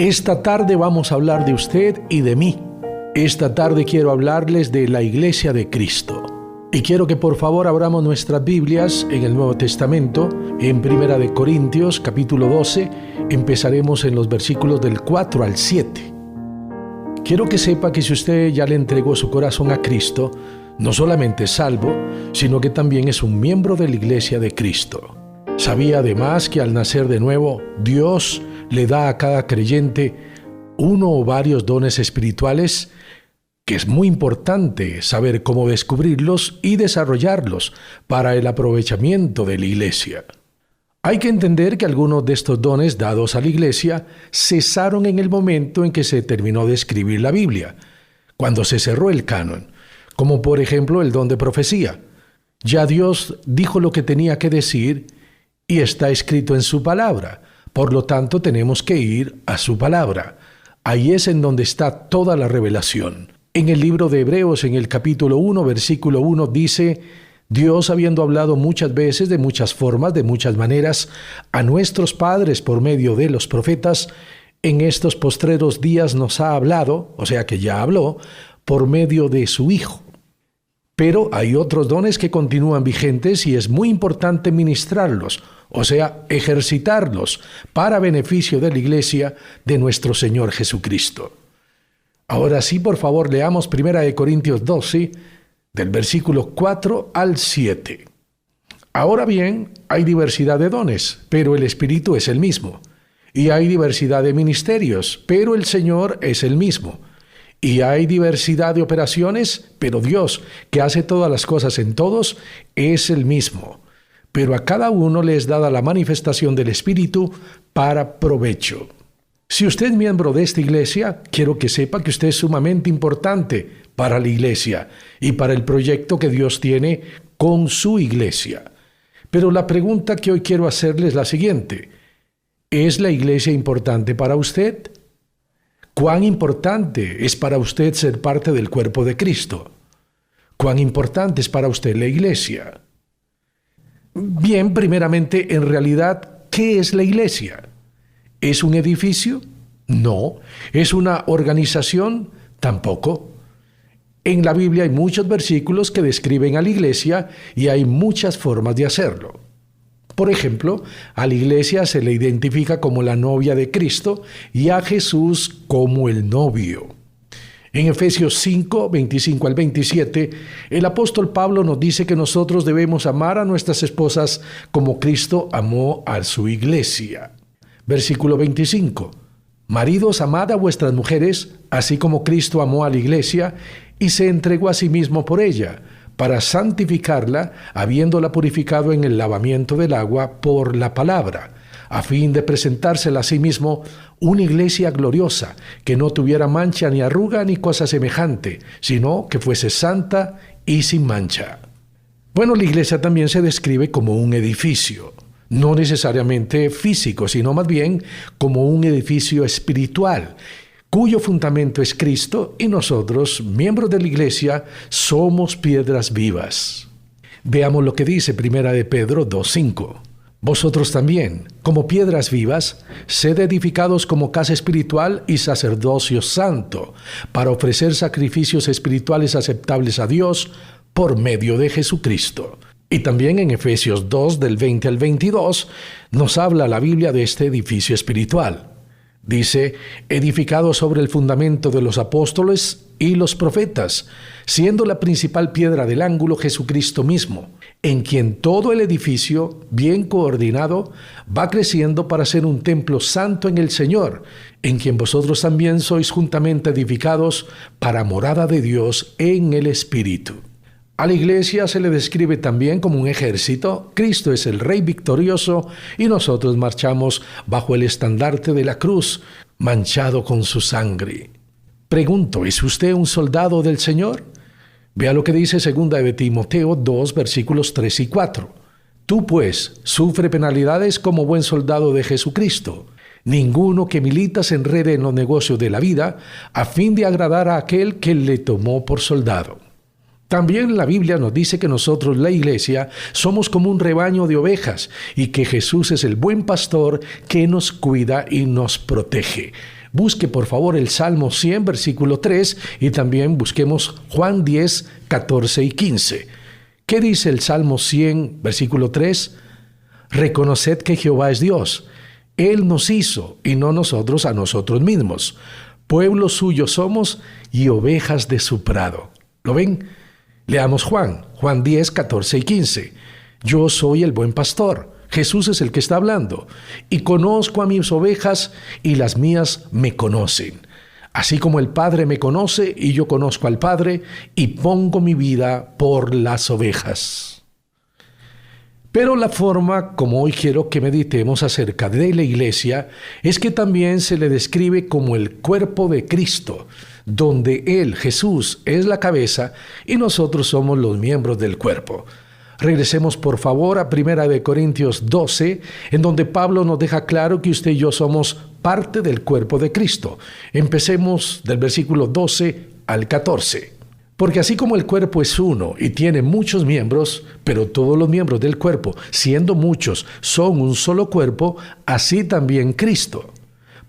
Esta tarde vamos a hablar de usted y de mí. Esta tarde quiero hablarles de la Iglesia de Cristo. Y quiero que por favor abramos nuestras Biblias en el Nuevo Testamento, en Primera de Corintios, capítulo 12. Empezaremos en los versículos del 4 al 7. Quiero que sepa que si usted ya le entregó su corazón a Cristo, no solamente es salvo, sino que también es un miembro de la Iglesia de Cristo. Sabía además que al nacer de nuevo, Dios le da a cada creyente uno o varios dones espirituales que es muy importante saber cómo descubrirlos y desarrollarlos para el aprovechamiento de la Iglesia. Hay que entender que algunos de estos dones dados a la Iglesia cesaron en el momento en que se terminó de escribir la Biblia, cuando se cerró el canon, como por ejemplo el don de profecía. Ya Dios dijo lo que tenía que decir y está escrito en su palabra. Por lo tanto, tenemos que ir a su palabra. Ahí es en donde está toda la revelación. En el libro de Hebreos, en el capítulo 1, versículo 1, dice: Dios, habiendo hablado muchas veces, de muchas formas, de muchas maneras, a nuestros padres por medio de los profetas, en estos postreros días nos ha hablado, o sea que ya habló, por medio de su Hijo. Pero hay otros dones que continúan vigentes y es muy importante ministrarlos, o sea, ejercitarlos para beneficio de la Iglesia de nuestro Señor Jesucristo. Ahora sí, por favor, leamos 1 Corintios 12, del versículo 4 al 7. Ahora bien, hay diversidad de dones, pero el Espíritu es el mismo. Y hay diversidad de ministerios, pero el Señor es el mismo. Y hay diversidad de operaciones, pero Dios, que hace todas las cosas en todos, es el mismo. Pero a cada uno le es dada la manifestación del Espíritu para provecho. Si usted es miembro de esta iglesia, quiero que sepa que usted es sumamente importante para la iglesia y para el proyecto que Dios tiene con su iglesia. Pero la pregunta que hoy quiero hacerle es la siguiente: ¿es la iglesia importante para usted? ¿Cuán importante es para usted ser parte del cuerpo de Cristo? ¿Cuán importante es para usted la iglesia? Bien, primeramente, en realidad, ¿qué es la iglesia? ¿Es un edificio? No. ¿Es una organización? Tampoco. En la Biblia hay muchos versículos que describen a la iglesia y hay muchas formas de hacerlo. Por ejemplo, a la iglesia se le identifica como la novia de Cristo y a Jesús como el novio. En Efesios 5, 25 al 27, el apóstol Pablo nos dice que nosotros debemos amar a nuestras esposas como Cristo amó a su iglesia. Versículo 25. Maridos, amad a vuestras mujeres, así como Cristo amó a la iglesia y se entregó a sí mismo por ella, para santificarla, habiéndola purificado en el lavamiento del agua por la palabra, a fin de presentársela a sí mismo una iglesia gloriosa, que no tuviera mancha ni arruga ni cosa semejante, sino que fuese santa y sin mancha. Bueno, la iglesia también se describe como un edificio, no necesariamente físico, sino más bien como un edificio espiritual, cuyo fundamento es Cristo, y nosotros, miembros de la iglesia, somos piedras vivas. Veamos lo que dice 1 de Pedro 2:5. Vosotros también, como piedras vivas, sed edificados como casa espiritual y sacerdocio santo, para ofrecer sacrificios espirituales aceptables a Dios por medio de Jesucristo. Y también en Efesios 2, del 20 al 22, nos habla la Biblia de este edificio espiritual. Dice: edificado sobre el fundamento de los apóstoles y los profetas, siendo la principal piedra del ángulo Jesucristo mismo, en quien todo el edificio, bien coordinado, va creciendo para ser un templo santo en el Señor, en quien vosotros también sois juntamente edificados para morada de Dios en el Espíritu. A la iglesia se le describe también como un ejército. Cristo es el Rey victorioso y nosotros marchamos bajo el estandarte de la cruz, manchado con su sangre. Pregunto, ¿es usted un soldado del Señor? Vea lo que dice 2 de Timoteo 2, versículos 3 y 4. Tú pues, sufre penalidades como buen soldado de Jesucristo. Ninguno que milita se enrede en los negocios de la vida, a fin de agradar a aquel que le tomó por soldado. También la Biblia nos dice que nosotros, la iglesia, somos como un rebaño de ovejas y que Jesús es el buen pastor que nos cuida y nos protege. busque por favor el Salmo 100, versículo 3, y también busquemos Juan 10, 14 y 15. ¿Qué dice el Salmo 100, versículo 3? Reconoced que Jehová es Dios. Él nos hizo y no nosotros a nosotros mismos. Pueblo suyo somos y ovejas de su prado. ¿Lo ven? Leamos Juan 10, 14 y 15. Yo soy el buen pastor. Jesús es el que está hablando. Y conozco a mis ovejas y las mías me conocen. Así como el Padre me conoce y yo conozco al Padre y pongo mi vida por las ovejas. Pero la forma como hoy quiero que meditemos acerca de la iglesia es que también se le describe como el cuerpo de Cristo, donde Él, Jesús, es la cabeza y nosotros somos los miembros del cuerpo. Regresemos por favor a 1 Corintios 12, en donde Pablo nos deja claro que usted y yo somos parte del cuerpo de Cristo. Empecemos del versículo 12 al 14. Porque así como el cuerpo es uno y tiene muchos miembros, pero todos los miembros del cuerpo, siendo muchos, son un solo cuerpo, así también Cristo.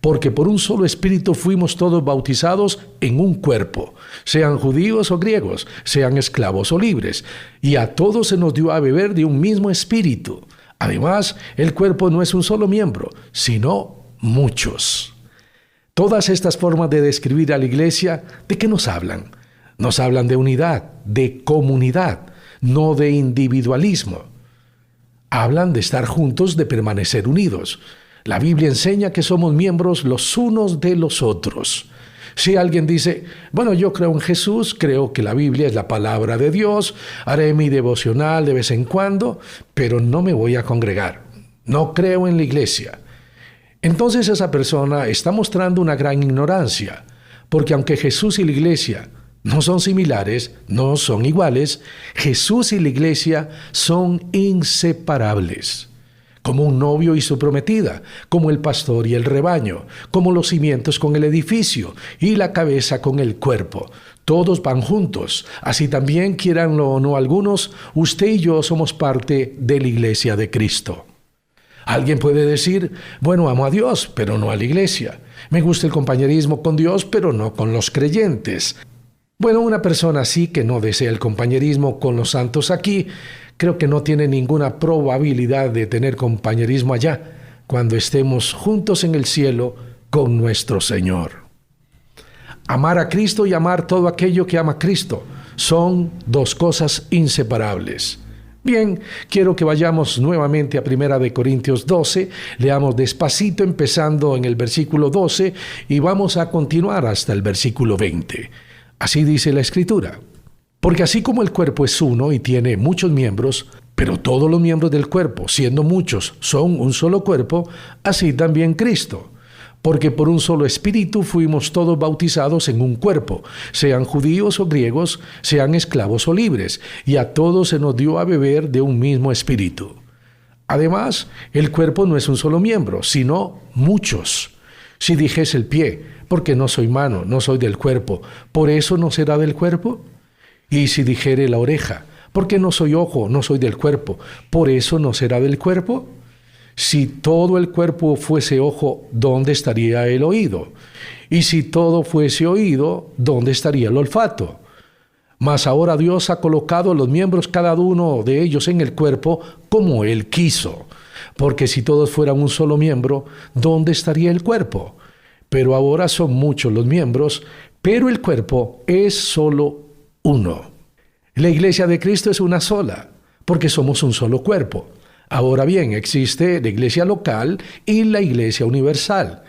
Porque por un solo espíritu fuimos todos bautizados en un cuerpo, sean judíos o griegos, sean esclavos o libres, y a todos se nos dio a beber de un mismo espíritu. Además, el cuerpo no es un solo miembro, sino muchos. Todas estas formas de describir a la iglesia, ¿de qué nos hablan? Nos hablan de unidad, de comunidad, no de individualismo. Hablan de estar juntos, de permanecer unidos. La Biblia enseña que somos miembros los unos de los otros. Si alguien dice, bueno, yo creo en Jesús, creo que la Biblia es la palabra de Dios, haré mi devocional de vez en cuando, pero no me voy a congregar. No creo en la iglesia. Entonces esa persona está mostrando una gran ignorancia, porque aunque Jesús y la iglesia no son similares, no son iguales, Jesús y la iglesia son inseparables. Como un novio y su prometida, como el pastor y el rebaño, como los cimientos con el edificio y la cabeza con el cuerpo. Todos van juntos. Así también, quieranlo o no algunos, usted y yo somos parte de la iglesia de Cristo. Alguien puede decir, bueno, amo a Dios, pero no a la iglesia. Me gusta el compañerismo con Dios, pero no con los creyentes. Bueno, una persona así que no desea el compañerismo con los santos aquí, creo que no tiene ninguna probabilidad de tener compañerismo allá, cuando estemos juntos en el cielo con nuestro Señor. Amar a Cristo y amar todo aquello que ama a Cristo son dos cosas inseparables. Bien, quiero que vayamos nuevamente a 1 Corintios 12, leamos despacito empezando en el versículo 12 y vamos a continuar hasta el versículo 20. Así dice la Escritura. Porque así como el cuerpo es uno y tiene muchos miembros, pero todos los miembros del cuerpo, siendo muchos, son un solo cuerpo, así también Cristo. Porque por un solo espíritu fuimos todos bautizados en un cuerpo, sean judíos o griegos, sean esclavos o libres, y a todos se nos dio a beber de un mismo espíritu. Además, el cuerpo no es un solo miembro, sino muchos. Si dijese el pie, porque no soy mano, no soy del cuerpo, ¿por eso no será del cuerpo? Y si dijere la oreja, porque no soy ojo, no soy del cuerpo, ¿por eso no será del cuerpo? Si todo el cuerpo fuese ojo, ¿dónde estaría el oído? Y si todo fuese oído, ¿dónde estaría el olfato? Mas ahora Dios ha colocado los miembros cada uno de ellos en el cuerpo como Él quiso. Porque si todos fueran un solo miembro, ¿dónde estaría el cuerpo? Pero ahora son muchos los miembros, pero el cuerpo es solo uno. La iglesia de Cristo es una sola, porque somos un solo cuerpo. Ahora bien, existe la iglesia local y la iglesia universal.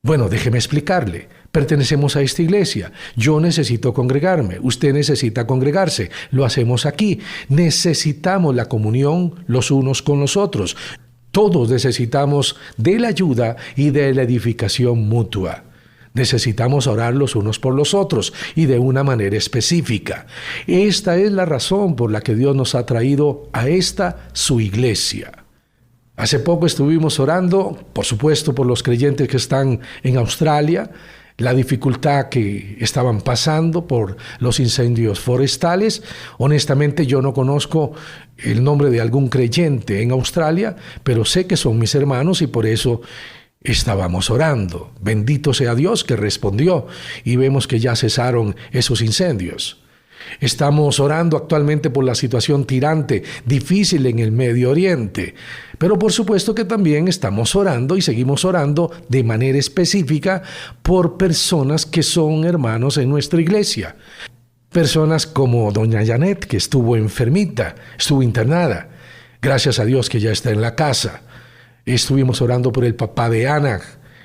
Bueno, déjeme explicarle. Pertenecemos a esta iglesia. Yo necesito congregarme. Usted necesita congregarse. Lo hacemos aquí. Necesitamos la comunión los unos con los otros. Todos necesitamos de la ayuda y de la edificación mutua. Necesitamos orar los unos por los otros y de una manera específica. Esta es la razón por la que Dios nos ha traído a esta su iglesia. Hace poco estuvimos orando, por supuesto, por los creyentes que están en Australia, la dificultad que estaban pasando por los incendios forestales. Honestamente, yo no conozco el nombre de algún creyente en Australia, pero sé que son mis hermanos y por eso estábamos orando. Bendito sea Dios que respondió y vemos que ya cesaron esos incendios. Estamos orando actualmente por la situación tirante, difícil en el Medio Oriente, pero por supuesto que también estamos orando y seguimos orando de manera específica por personas que son hermanos en nuestra iglesia. Personas como doña Janet, que estuvo enfermita, estuvo internada. Gracias a Dios que ya está en la casa. Estuvimos orando por el papá de Ana,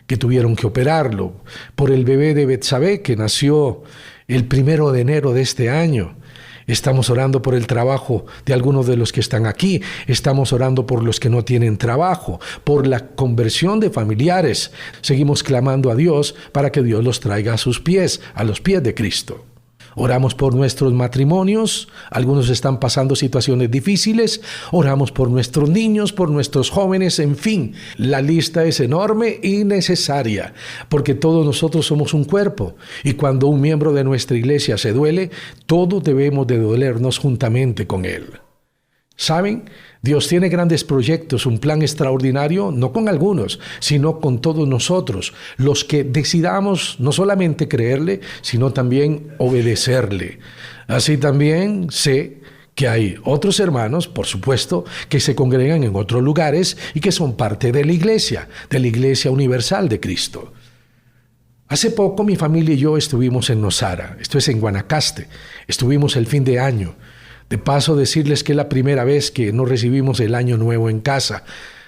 que tuvieron que operarlo, por el bebé de Betsabé, que nació el 1 de enero de este año. Estamos orando por el trabajo de algunos de los que están aquí. Estamos orando por los que no tienen trabajo, por la conversión de familiares. Seguimos clamando a Dios para que Dios los traiga a sus pies, a los pies de Cristo. Oramos por nuestros matrimonios, algunos están pasando situaciones difíciles, oramos por nuestros niños, por nuestros jóvenes, en fin, la lista es enorme y necesaria, porque todos nosotros somos un cuerpo, y cuando un miembro de nuestra iglesia se duele, todos debemos de dolernos juntamente con él. ¿Saben? Dios tiene grandes proyectos, un plan extraordinario, no con algunos, sino con todos nosotros, los que decidamos no solamente creerle, sino también obedecerle. Así también sé que hay otros hermanos, por supuesto, que se congregan en otros lugares y que son parte de la Iglesia Universal de Cristo. Hace poco mi familia y yo estuvimos en Nosara, esto es en Guanacaste, estuvimos el fin de año. De paso, decirles que es la primera vez que no recibimos el año nuevo en casa.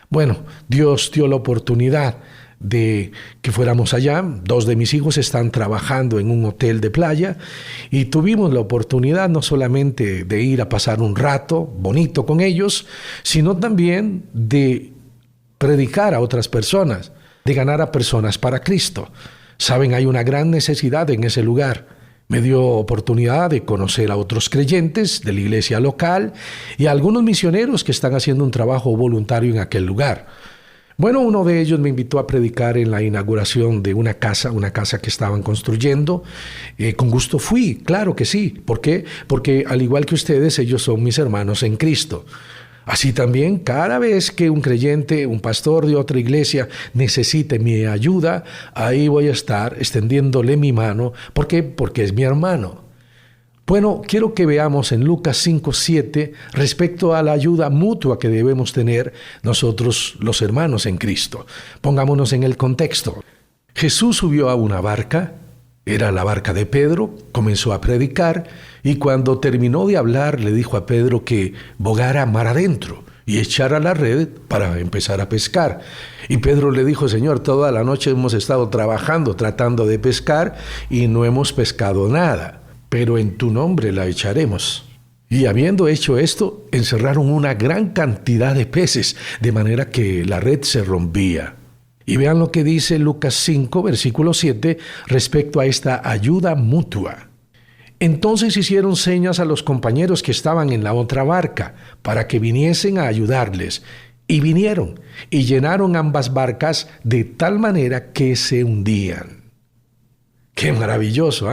Bueno, Dios dio la oportunidad de que fuéramos allá. 2 de mis hijos están trabajando en un hotel de playa y tuvimos la oportunidad no solamente de ir a pasar un rato bonito con ellos, sino también de predicar a otras personas, de ganar a personas para Cristo. Saben, hay una gran necesidad en ese lugar. Me dio oportunidad de conocer a otros creyentes de la iglesia local y a algunos misioneros que están haciendo un trabajo voluntario en aquel lugar. Bueno, uno de ellos me invitó a predicar en la inauguración de una casa que estaban construyendo. Con gusto fui, claro que sí. ¿Por qué? Porque al igual que ustedes, ellos son mis hermanos en Cristo. Así también, cada vez que un creyente, un pastor de otra iglesia necesite mi ayuda, ahí voy a estar extendiéndole mi mano. ¿Por qué? Porque es mi hermano. Bueno, quiero que veamos en Lucas 5:7 respecto a la ayuda mutua que debemos tener nosotros los hermanos en Cristo. Pongámonos en el contexto. Jesús subió a una barca, era la barca de Pedro, comenzó a predicar y cuando terminó de hablar le dijo a Pedro que bogara mar adentro y echara la red para empezar a pescar. Y Pedro le dijo: Señor, toda la noche hemos estado trabajando, tratando de pescar y no hemos pescado nada, pero en tu nombre la echaremos. Y habiendo hecho esto, encerraron una gran cantidad de peces, de manera que la red se rompía. Y vean lo que dice Lucas 5, versículo 7, respecto a esta ayuda mutua. Entonces hicieron señas a los compañeros que estaban en la otra barca, para que viniesen a ayudarles. Y vinieron, y llenaron ambas barcas de tal manera que se hundían. ¡Qué maravilloso!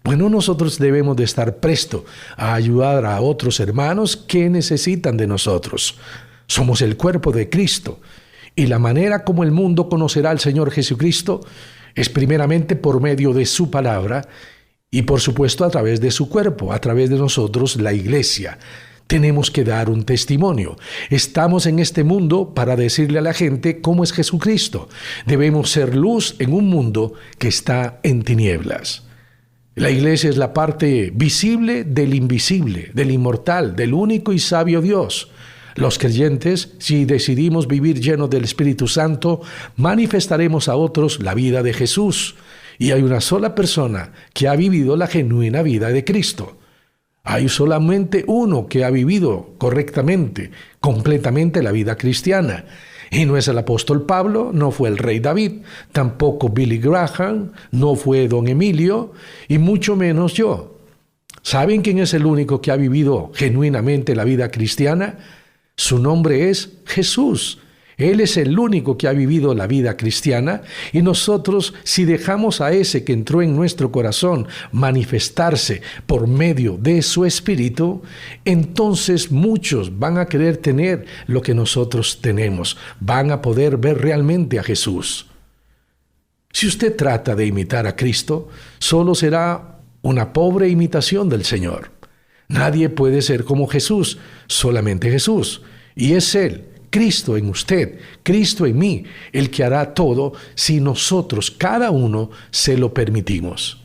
Bueno, nosotros debemos de estar presto a ayudar a otros hermanos que necesitan de nosotros. Somos el cuerpo de Cristo. Y la manera como el mundo conocerá al Señor Jesucristo es primeramente por medio de su palabra y por supuesto a través de su cuerpo, a través de nosotros, la iglesia. Tenemos que dar un testimonio. Estamos en este mundo para decirle a la gente cómo es Jesucristo. Debemos ser luz en un mundo que está en tinieblas. La iglesia es la parte visible del invisible, del inmortal, del único y sabio Dios. Los creyentes, si decidimos vivir llenos del Espíritu Santo, manifestaremos a otros la vida de Jesús. Y hay una sola persona que ha vivido la genuina vida de Cristo. Hay solamente uno que ha vivido correctamente, completamente la vida cristiana. Y no es el apóstol Pablo, no fue el rey David, tampoco Billy Graham, no fue don Emilio, y mucho menos yo. ¿Saben quién es el único que ha vivido genuinamente la vida cristiana? Su nombre es Jesús. Él es el único que ha vivido la vida cristiana y nosotros, si dejamos a ese que entró en nuestro corazón manifestarse por medio de su Espíritu, entonces muchos van a querer tener lo que nosotros tenemos, van a poder ver realmente a Jesús. Si usted trata de imitar a Cristo, solo será una pobre imitación del Señor. Nadie puede ser como Jesús, solamente Jesús. Y es Él, Cristo en usted, Cristo en mí, el que hará todo si nosotros, cada uno, se lo permitimos.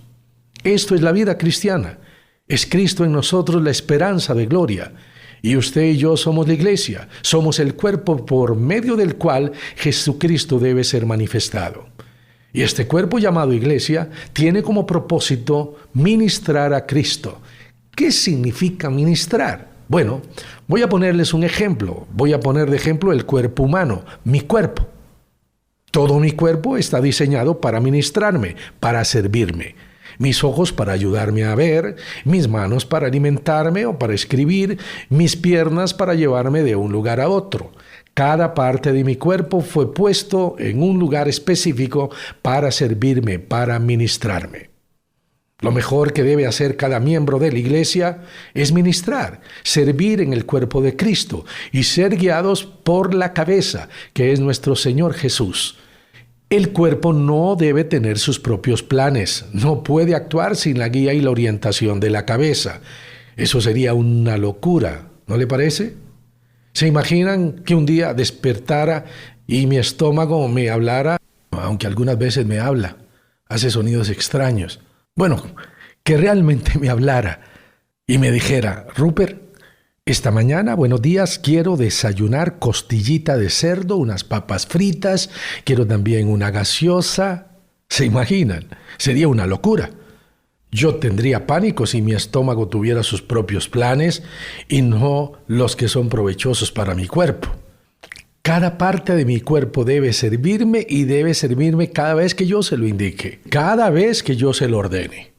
Esto es la vida cristiana. Es Cristo en nosotros la esperanza de gloria. Y usted y yo somos la iglesia, somos el cuerpo por medio del cual Jesucristo debe ser manifestado. Y este cuerpo llamado iglesia tiene como propósito ministrar a Cristo. ¿Qué significa ministrar? Bueno, voy a ponerles un ejemplo. Voy a poner de ejemplo el cuerpo humano, mi cuerpo. Todo mi cuerpo está diseñado para ministrarme, para servirme. Mis ojos para ayudarme a ver, mis manos para alimentarme o para escribir, mis piernas para llevarme de un lugar a otro. Cada parte de mi cuerpo fue puesto en un lugar específico para servirme, para ministrarme. Lo mejor que debe hacer cada miembro de la iglesia es ministrar, servir en el cuerpo de Cristo y ser guiados por la cabeza, que es nuestro Señor Jesús. El cuerpo no debe tener sus propios planes, no puede actuar sin la guía y la orientación de la cabeza. Eso sería una locura, ¿no le parece? ¿Se imaginan que un día despertara y mi estómago me hablara? Aunque algunas veces me habla, hace sonidos extraños. Bueno, que realmente me hablara y me dijera: Rupert, esta mañana, buenos días, quiero desayunar costillita de cerdo, unas papas fritas, quiero también una gaseosa. ¿Se imaginan? Sería una locura. Yo tendría pánico si mi estómago tuviera sus propios planes y no los que son provechosos para mi cuerpo. Cada parte de mi cuerpo debe servirme y debe servirme cada vez que yo se lo indique, cada vez que yo se lo ordene.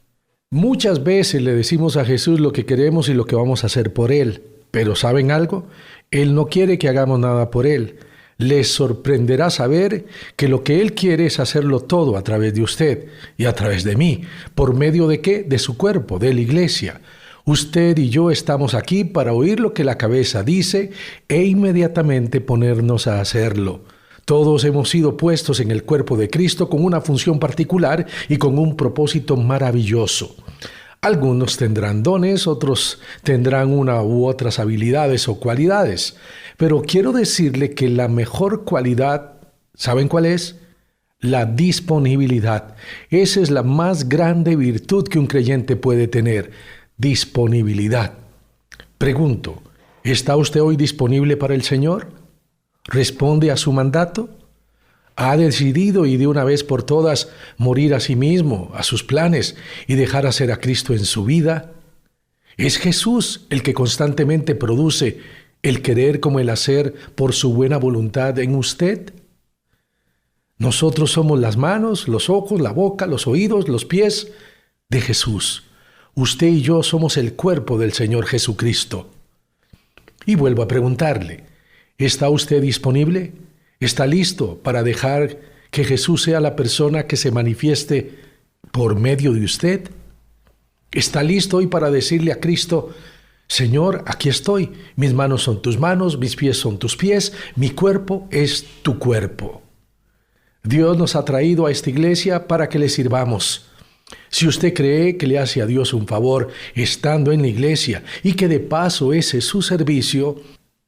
Muchas veces le decimos a Jesús lo que queremos y lo que vamos a hacer por Él, pero ¿saben algo? Él no quiere que hagamos nada por Él. Les sorprenderá saber que lo que Él quiere es hacerlo todo a través de usted y a través de mí. ¿Por medio de qué? De su cuerpo, de la iglesia. Usted y yo estamos aquí para oír lo que la cabeza dice e inmediatamente ponernos a hacerlo. Todos hemos sido puestos en el cuerpo de Cristo con una función particular y con un propósito maravilloso. Algunos tendrán dones, otros tendrán una u otras habilidades o cualidades. Pero quiero decirle que la mejor cualidad, ¿saben cuál es? La disponibilidad. Esa es la más grande virtud que un creyente puede tener. Disponibilidad. Pregunto, ¿está usted hoy disponible para el Señor? ¿Responde a su mandato? ¿Ha decidido y de una vez por todas morir a sí mismo, a sus planes y dejar hacer a Cristo en su vida? ¿Es Jesús el que constantemente produce el querer como el hacer por su buena voluntad en usted? Nosotros somos las manos, los ojos, la boca, los oídos, los pies de Jesús. Usted y yo somos el cuerpo del Señor Jesucristo. Y vuelvo a preguntarle, ¿está usted disponible? ¿Está listo para dejar que Jesús sea la persona que se manifieste por medio de usted? ¿Está listo hoy para decirle a Cristo: Señor, aquí estoy, mis manos son tus manos, mis pies son tus pies, mi cuerpo es tu cuerpo? Dios nos ha traído a esta iglesia para que le sirvamos. Si usted cree que le hace a Dios un favor estando en la iglesia y que de paso ese es su servicio,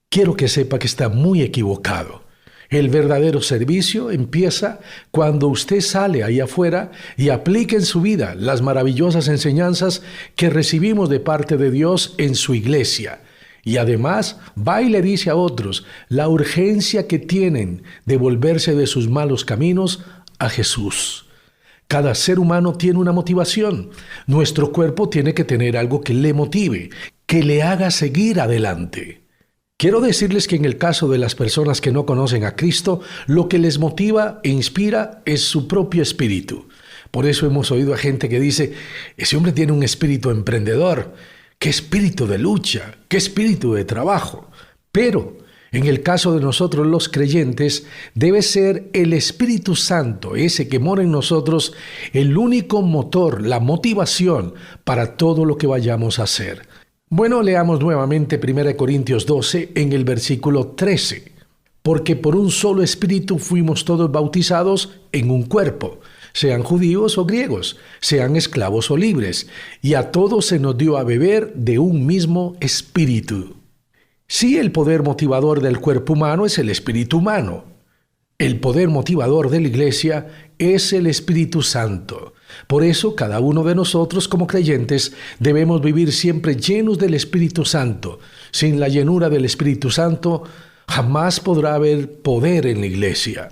quiero que sepa que está muy equivocado. El verdadero servicio empieza cuando usted sale ahí afuera y aplica en su vida las maravillosas enseñanzas que recibimos de parte de Dios en su iglesia. Y además va y le dice a otros la urgencia que tienen de volverse de sus malos caminos a Jesús. Cada ser humano tiene una motivación. Nuestro cuerpo tiene que tener algo que le motive, que le haga seguir adelante. Quiero decirles que en el caso de las personas que no conocen a Cristo, lo que les motiva e inspira es su propio espíritu. Por eso hemos oído a gente que dice: ese hombre tiene un espíritu emprendedor, qué espíritu de lucha, qué espíritu de trabajo. Pero en el caso de nosotros los creyentes, debe ser el Espíritu Santo, ese que mora en nosotros, el único motor, la motivación para todo lo que vayamos a hacer. Bueno, leamos nuevamente 1 Corintios 12 en el versículo 13. Porque por un solo espíritu fuimos todos bautizados en un cuerpo, sean judíos o griegos, sean esclavos o libres, y a todos se nos dio a beber de un mismo espíritu. Sí, el poder motivador del cuerpo humano es el espíritu humano. El poder motivador de la Iglesia es el Espíritu Santo. Por eso, cada uno de nosotros como creyentes debemos vivir siempre llenos del Espíritu Santo. Sin la llenura del Espíritu Santo, jamás podrá haber poder en la Iglesia.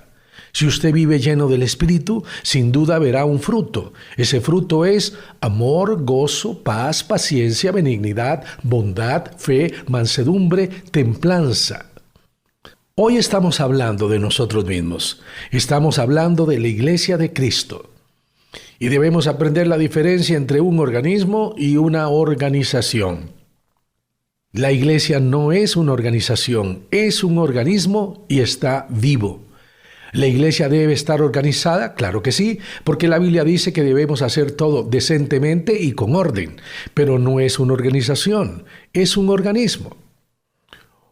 Si usted vive lleno del Espíritu, sin duda verá un fruto. Ese fruto es amor, gozo, paz, paciencia, benignidad, bondad, fe, mansedumbre, templanza. Hoy estamos hablando de nosotros mismos. Estamos hablando de la Iglesia de Cristo. Y debemos aprender la diferencia entre un organismo y una organización. La Iglesia no es una organización, es un organismo y está vivo. ¿La Iglesia debe estar organizada? Claro que sí, porque la Biblia dice que debemos hacer todo decentemente y con orden. Pero no es una organización, es un organismo.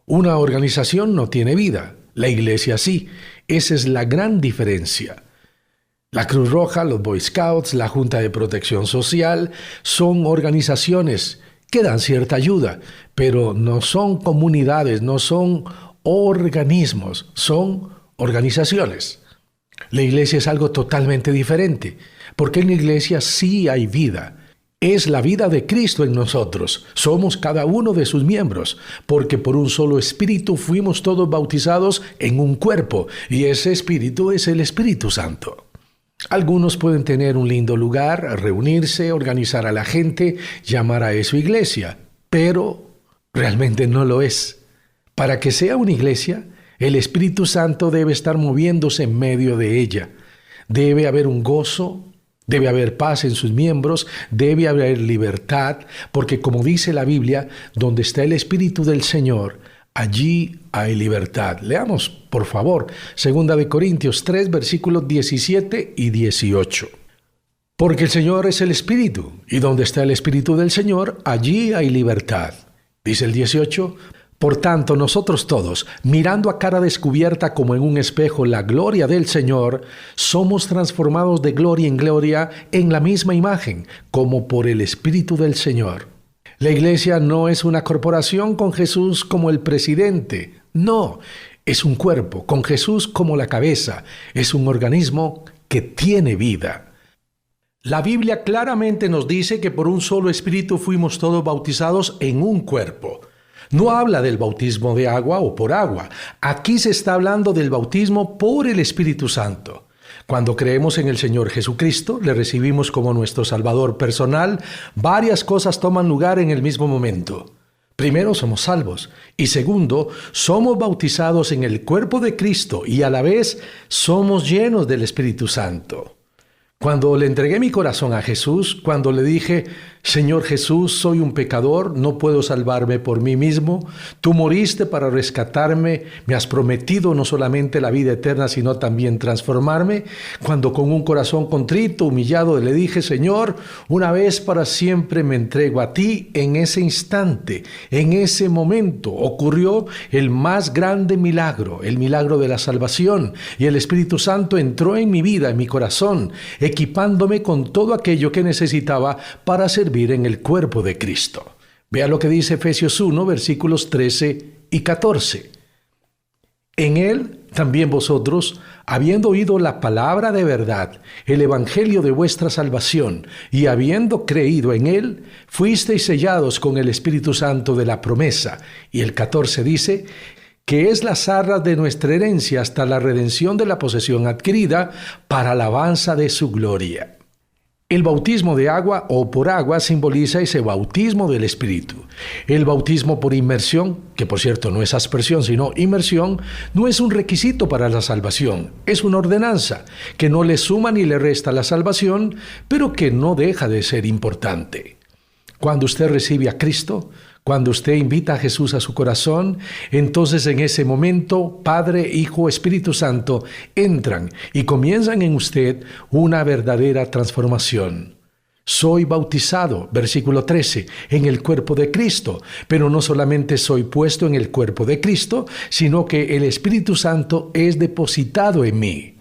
Una organización no tiene vida, la Iglesia sí. Esa es la gran diferencia. La Cruz Roja, los Boy Scouts, la Junta de Protección Social son organizaciones que dan cierta ayuda, pero no son comunidades, no son organismos, son organizaciones. La Iglesia es algo totalmente diferente, porque en la Iglesia sí hay vida. Es la vida de Cristo en nosotros. Somos cada uno de sus miembros, porque por un solo Espíritu fuimos todos bautizados en un cuerpo, y ese Espíritu es el Espíritu Santo. Algunos pueden tener un lindo lugar, reunirse, organizar a la gente, llamar a eso iglesia, pero realmente no lo es. Para que sea una iglesia, el Espíritu Santo debe estar moviéndose en medio de ella. Debe haber un gozo, debe haber paz en sus miembros, debe haber libertad, porque como dice la Biblia, donde está el Espíritu del Señor, allí hay libertad. Leamos, por favor, 2 Corintios 3, versículos 17 y 18. Porque el Señor es el Espíritu, y donde está el Espíritu del Señor, allí hay libertad. Dice el 18, por tanto, nosotros todos, mirando a cara descubierta como en un espejo la gloria del Señor, somos transformados de gloria en gloria en la misma imagen, como por el Espíritu del Señor. La Iglesia no es una corporación con Jesús como el presidente. No, es un cuerpo con Jesús como la cabeza. Es un organismo que tiene vida. La Biblia claramente nos dice que por un solo Espíritu fuimos todos bautizados en un cuerpo. No habla del bautismo de agua o por agua. Aquí se está hablando del bautismo por el Espíritu Santo. Cuando creemos en el Señor Jesucristo, le recibimos como nuestro Salvador personal, varias cosas toman lugar en el mismo momento. Primero, somos salvos. Y segundo, somos bautizados en el cuerpo de Cristo y a la vez somos llenos del Espíritu Santo. Cuando le entregué mi corazón a Jesús, cuando le dije, Señor Jesús, soy un pecador, no puedo salvarme por mí mismo, tú moriste para rescatarme, me has prometido no solamente la vida eterna, sino también transformarme. Cuando con un corazón contrito, humillado, le dije, Señor, una vez para siempre me entrego a ti, en ese instante, en ese momento, ocurrió el más grande milagro, el milagro de la salvación, y el Espíritu Santo entró en mi vida, en mi corazón, equipándome con todo aquello que necesitaba para servir en el cuerpo de Cristo. Vea lo que dice Efesios 1, versículos 13 y 14. En él también vosotros, habiendo oído la palabra de verdad, el evangelio de vuestra salvación, y habiendo creído en él, fuisteis sellados con el Espíritu Santo de la promesa. Y el 14 dice, que es las arras de nuestra herencia hasta la redención de la posesión adquirida para alabanza de su gloria. El bautismo de agua o por agua simboliza ese bautismo del Espíritu. El bautismo por inmersión, que por cierto no es aspersión sino inmersión, no es un requisito para la salvación, es una ordenanza que no le suma ni le resta la salvación, pero que no deja de ser importante. Cuando usted recibe a Cristo, cuando usted invita a Jesús a su corazón, entonces en ese momento Padre, Hijo, Espíritu Santo entran y comienzan en usted una verdadera transformación. Soy bautizado, versículo 13, en el cuerpo de Cristo, pero no solamente soy puesto en el cuerpo de Cristo, sino que el Espíritu Santo es depositado en mí.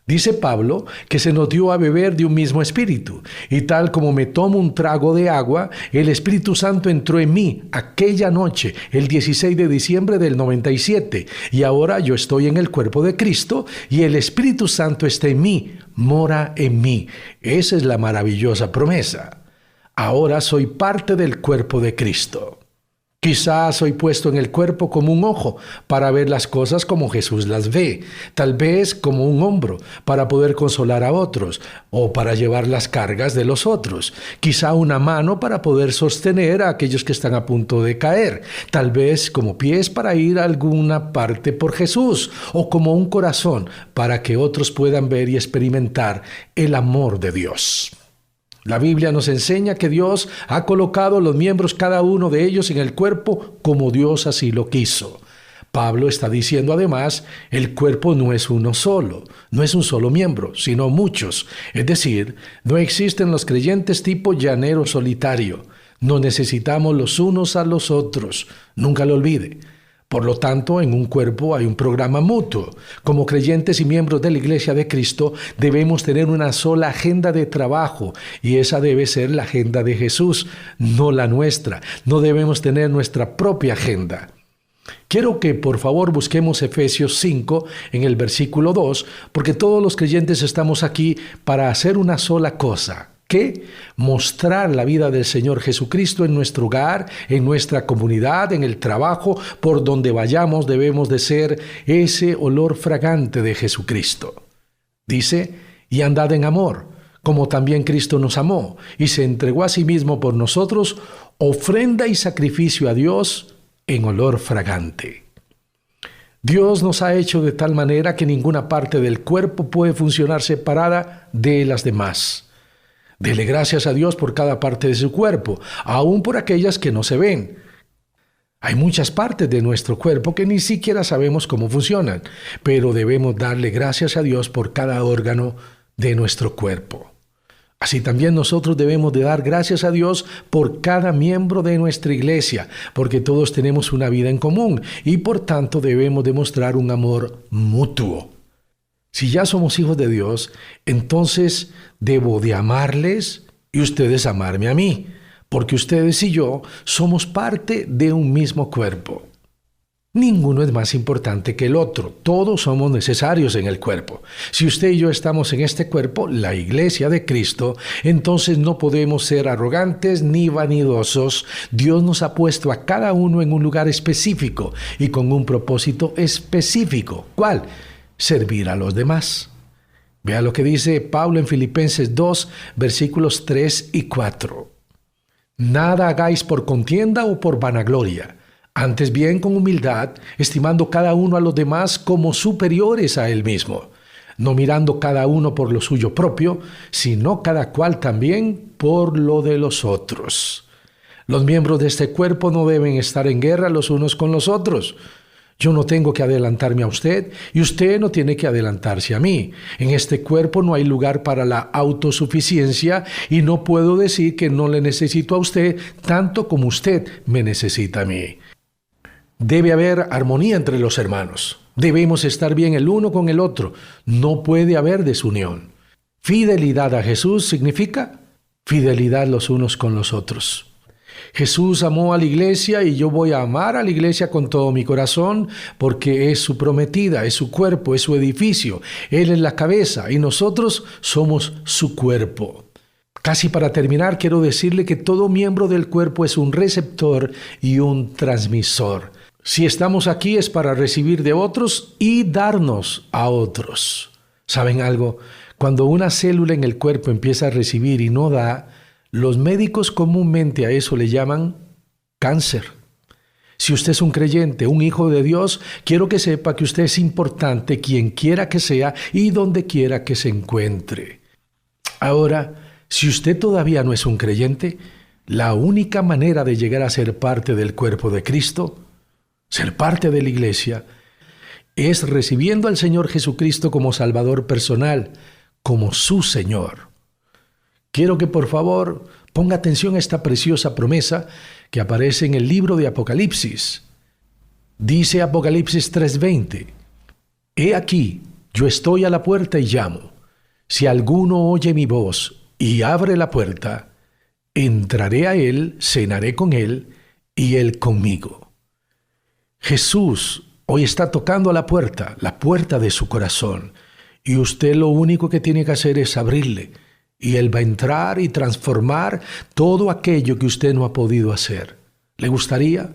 Dice Pablo que se nos dio a beber de un mismo espíritu, y tal como me tomo un trago de agua, el Espíritu Santo entró en mí aquella noche, el 16 de diciembre del 97, y ahora yo estoy en el cuerpo de Cristo, y el Espíritu Santo está en mí, mora en mí. Esa es la maravillosa promesa. Ahora soy parte del cuerpo de Cristo. Quizás soy puesto en el cuerpo como un ojo para ver las cosas como Jesús las ve, tal vez como un hombro para poder consolar a otros o para llevar las cargas de los otros, quizá una mano para poder sostener a aquellos que están a punto de caer, tal vez como pies para ir a alguna parte por Jesús o como un corazón para que otros puedan ver y experimentar el amor de Dios. La Biblia nos enseña que Dios ha colocado los miembros, cada uno de ellos, en el cuerpo como Dios así lo quiso. Pablo está diciendo además, el cuerpo no es uno solo, no es un solo miembro, sino muchos. Es decir, no existen los creyentes tipo llanero solitario. Nos necesitamos los unos a los otros. Nunca lo olvide. Por lo tanto, en un cuerpo hay un programa mutuo. Como creyentes y miembros de la Iglesia de Cristo, debemos tener una sola agenda de trabajo, y esa debe ser la agenda de Jesús, no la nuestra. No debemos tener nuestra propia agenda. Quiero que por favor busquemos Efesios 5 en el versículo 2, porque todos los creyentes estamos aquí para hacer una sola cosa. ¿Qué? Mostrar la vida del Señor Jesucristo en nuestro hogar, en nuestra comunidad, en el trabajo, por donde vayamos debemos de ser ese olor fragante de Jesucristo. Dice, y andad en amor, como también Cristo nos amó, y se entregó a sí mismo por nosotros, ofrenda y sacrificio a Dios en olor fragante. Dios nos ha hecho de tal manera que ninguna parte del cuerpo puede funcionar separada de las demás. Dele gracias a Dios por cada parte de su cuerpo, aun por aquellas que no se ven. Hay muchas partes de nuestro cuerpo que ni siquiera sabemos cómo funcionan, pero debemos darle gracias a Dios por cada órgano de nuestro cuerpo. Así también nosotros debemos de dar gracias a Dios por cada miembro de nuestra iglesia, porque todos tenemos una vida en común y por tanto debemos demostrar un amor mutuo. Si ya somos hijos de Dios, entonces debo de amarles y ustedes amarme a mí, porque ustedes y yo somos parte de un mismo cuerpo. Ninguno es más importante que el otro, todos somos necesarios en el cuerpo. Si usted y yo estamos en este cuerpo, la Iglesia de Cristo, entonces no podemos ser arrogantes ni vanidosos. Dios nos ha puesto a cada uno en un lugar específico y con un propósito específico. ¿Cuál? Servir a los demás. Vea lo que dice Pablo en Filipenses 2, versículos 3 y 4. Nada hagáis por contienda o por vanagloria, antes bien con humildad, estimando cada uno a los demás como superiores a él mismo, no mirando cada uno por lo suyo propio, sino cada cual también por lo de los otros. Los miembros de este cuerpo no deben estar en guerra los unos con los otros. Yo no tengo que adelantarme a usted y usted no tiene que adelantarse a mí. En este cuerpo no hay lugar para la autosuficiencia y no puedo decir que no le necesito a usted tanto como usted me necesita a mí. Debe haber armonía entre los hermanos. Debemos estar bien el uno con el otro. No puede haber desunión. Fidelidad a Jesús significa fidelidad los unos con los otros. Jesús amó a la iglesia y yo voy a amar a la iglesia con todo mi corazón porque es su prometida, es su cuerpo, es su edificio. Él es la cabeza y nosotros somos su cuerpo. Casi para terminar, quiero decirle que todo miembro del cuerpo es un receptor y un transmisor. Si estamos aquí es para recibir de otros y darnos a otros. ¿Saben algo? Cuando una célula en el cuerpo empieza a recibir y no da, los médicos comúnmente a eso le llaman cáncer. Si usted es un creyente, un hijo de Dios, quiero que sepa que usted es importante, quien quiera que sea y donde quiera que se encuentre. Ahora, si usted todavía no es un creyente, la única manera de llegar a ser parte del cuerpo de Cristo, ser parte de la iglesia, es recibiendo al Señor Jesucristo como Salvador personal, como su Señor. Quiero que por favor ponga atención a esta preciosa promesa que aparece en el libro de Apocalipsis. Dice Apocalipsis 3:20, He aquí, Yo estoy a la puerta y llamo. Si alguno oye mi voz y abre la puerta, entraré a él, cenaré con él y él conmigo. Jesús hoy está tocando a la puerta de su corazón, y usted lo único que tiene que hacer es abrirle, y él va a entrar y transformar todo aquello que usted no ha podido hacer. ¿Le gustaría?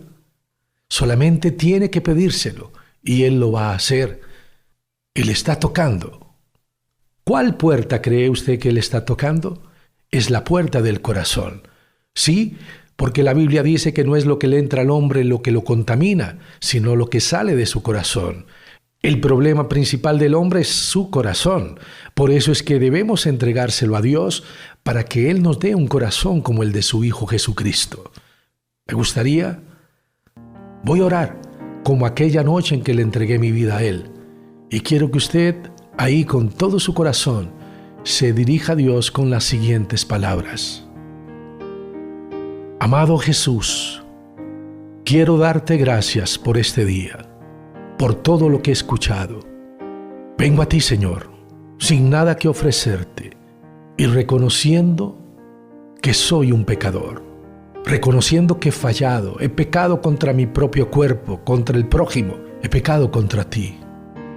Solamente tiene que pedírselo y él lo va a hacer. Él está tocando. ¿Cuál puerta cree usted que él está tocando? Es la puerta del corazón. Sí, porque la Biblia dice que no es lo que le entra al hombre lo que lo contamina, sino lo que sale de su corazón. El problema principal del hombre es su corazón. Por eso es que debemos entregárselo a Dios para que Él nos dé un corazón como el de su Hijo Jesucristo. ¿Me gustaría? Voy a orar como aquella noche en que le entregué mi vida a Él. Y quiero que usted, ahí con todo su corazón, se dirija a Dios con las siguientes palabras. Amado Jesús, quiero darte gracias por este día, por todo lo que he escuchado. Vengo a ti, Señor, sin nada que ofrecerte y reconociendo que soy un pecador, reconociendo que he fallado, he pecado contra mi propio cuerpo, contra el prójimo, he pecado contra ti.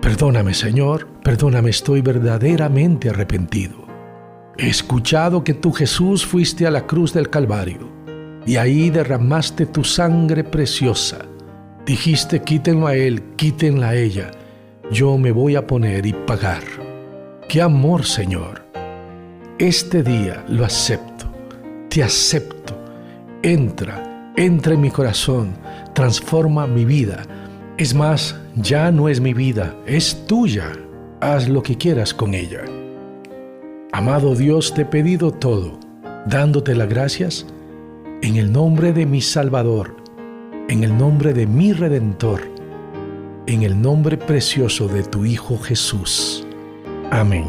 Perdóname, Señor, perdóname, estoy verdaderamente arrepentido. He escuchado que tú, Jesús, fuiste a la cruz del Calvario y ahí derramaste tu sangre preciosa. Dijiste, quítenlo a él, quítenla a ella. Yo me voy a poner y pagar. ¡Qué amor, Señor! Este día lo acepto, te acepto. Entra en mi corazón, transforma mi vida. Es más, ya no es mi vida, es tuya. Haz lo que quieras con ella. Amado Dios, te he pedido todo, dándote las gracias en el nombre de mi Salvador, en el nombre de mi Redentor, en el nombre precioso de tu Hijo Jesús. Amén.